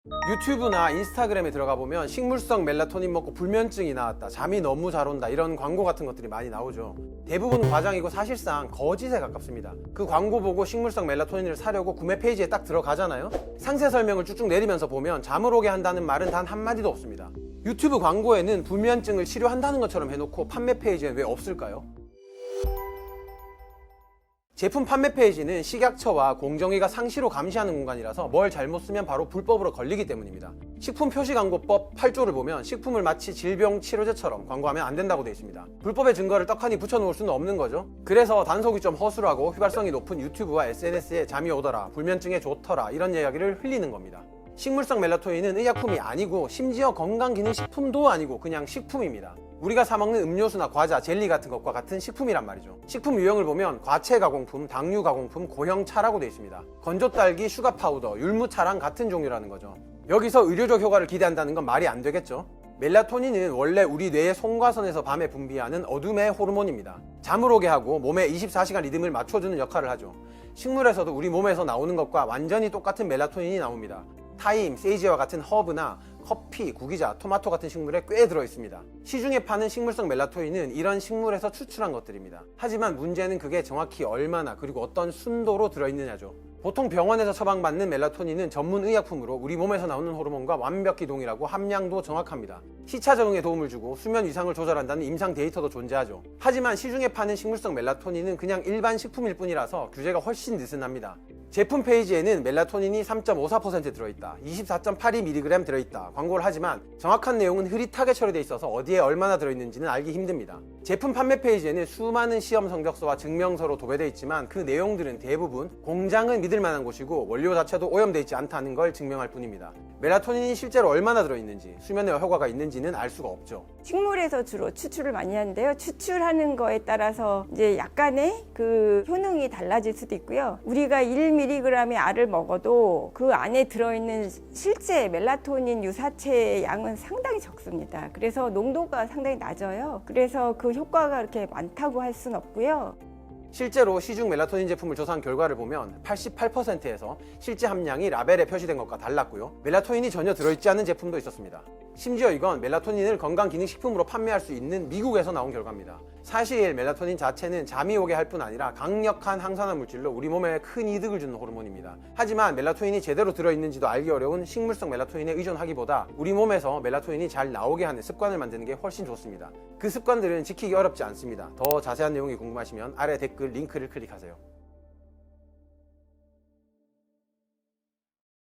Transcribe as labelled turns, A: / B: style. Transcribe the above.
A: 유튜브나 인스타그램에 들어가 보면 식물성 멜라토닌 먹고 불면증이 나왔다, 잠이 너무 잘 온다, 이런 광고 같은 것들이 많이 나오죠. 대부분 과장이고 사실상 거짓에 가깝습니다. 그 광고 보고 식물성 멜라토닌을 사려고 구매 페이지에 딱 들어가잖아요. 상세 설명을 쭉쭉 내리면서 보면 잠을 오게 한다는 말은 단 한마디도 없습니다. 유튜브 광고에는 불면증을 치료한다는 것처럼 해놓고 판매 페이지엔 왜 없을까요? 제품 판매 페이지는 식약처와 공정위가 상시로 감시하는 공간이라서 뭘 잘못 쓰면 바로 불법으로 걸리기 때문입니다. 식품표시광고법 8조를 보면 식품을 마치 질병치료제처럼 광고하면 안 된다고 되어 있습니다. 불법의 증거를 떡하니 붙여놓을 수는 없는 거죠. 그래서 단속이 좀 허술하고 휘발성이 높은 유튜브와 SNS에 잠이 오더라, 불면증에 좋더라, 이런 이야기를 흘리는 겁니다. 식물성 멜라토닌은 의약품이 아니고 심지어 건강기능식품도 아니고 그냥 식품입니다. 우리가 사 먹는 음료수나 과자, 젤리 같은 것과 같은 식품이란 말이죠. 식품 유형을 보면 과체 가공품, 당류 가공품, 고형차라고 되어 있습니다. 건조 딸기, 슈가 파우더, 율무차랑 같은 종류라는 거죠. 여기서 의료적 효과를 기대한다는 건 말이 안 되겠죠. 멜라토닌은 원래 우리 뇌의 송과선에서 밤에 분비하는 어둠의 호르몬입니다. 잠을 오게 하고 몸에 24시간 리듬을 맞춰주는 역할을 하죠. 식물에서도 우리 몸에서 나오는 것과 완전히 똑같은 멜라토닌이 나옵니다. 타임, 세이지와 같은 허브나 커피, 구기자, 토마토 같은 식물에 꽤 들어있습니다. 시중에 파는 식물성 멜라토닌은 이런 식물에서 추출한 것들입니다. 하지만 문제는 그게 정확히 얼마나 그리고 어떤 순도로 들어있느냐죠. 보통 병원에서 처방받는 멜라토닌은 전문 의약품으로 우리 몸에서 나오는 호르몬과 완벽히 동일하고 함량도 정확합니다. 시차 적응에 도움을 주고 수면 위상을 조절한다는 임상 데이터도 존재하죠. 하지만 시중에 파는 식물성 멜라토닌은 그냥 일반 식품일 뿐이라서 규제가 훨씬 느슨합니다. 제품 페이지에는 멜라토닌이 3.54% 들어있다, 24.82mg 들어있다 광고를 하지만 정확한 내용은 흐릿하게 처리되어 있어서 어디에 얼마나 들어있는지는 알기 힘듭니다. 제품 판매 페이지에는 수많은 시험 성적서와 증명서로 도배되어 있지만 그 내용들은 대부분 공장은 믿을 만한 곳이고 원료 자체도 오염되어 있지 않다는 걸 증명할 뿐입니다. 멜라토닌이 실제로 얼마나 들어있는지, 수면에 효과가 있는지는 알 수가 없죠.
B: 식물에서 주로 추출을 많이 하는데요. 추출하는 거에 따라서 이제 약간의 그 효능이 달라질 수도 있고요. 우리가 1mg의 알을 먹어도 그 안에 들어있는 실제 멜라토닌 유사체의 양은 상당히 적습니다. 그래서 농도가 상당히 낮아요. 그래서 그 효과가 그렇게 많다고 할 수는 없고요.
A: 실제로 시중 멜라토닌 제품을 조사한 결과를 보면 88%에서 실제 함량이 라벨에 표시된 것과 달랐고요. 멜라토닌이 전혀 들어있지 않은 제품도 있었습니다. 심지어 이건 멜라토닌을 건강기능식품으로 판매할 수 있는 미국에서 나온 결과입니다. 사실 멜라토닌 자체는 잠이 오게 할 뿐 아니라 강력한 항산화 물질로 우리 몸에 큰 이득을 주는 호르몬입니다. 하지만 멜라토닌이 제대로 들어있는지도 알기 어려운 식물성 멜라토닌에 의존하기보다 우리 몸에서 멜라토닌이 잘 나오게 하는 습관을 만드는 게 훨씬 좋습니다. 그 습관들은 지키기 어렵지 않습니다. 더 자세한 내용이 궁금하시면 아래 댓글 링크를 클릭하세요.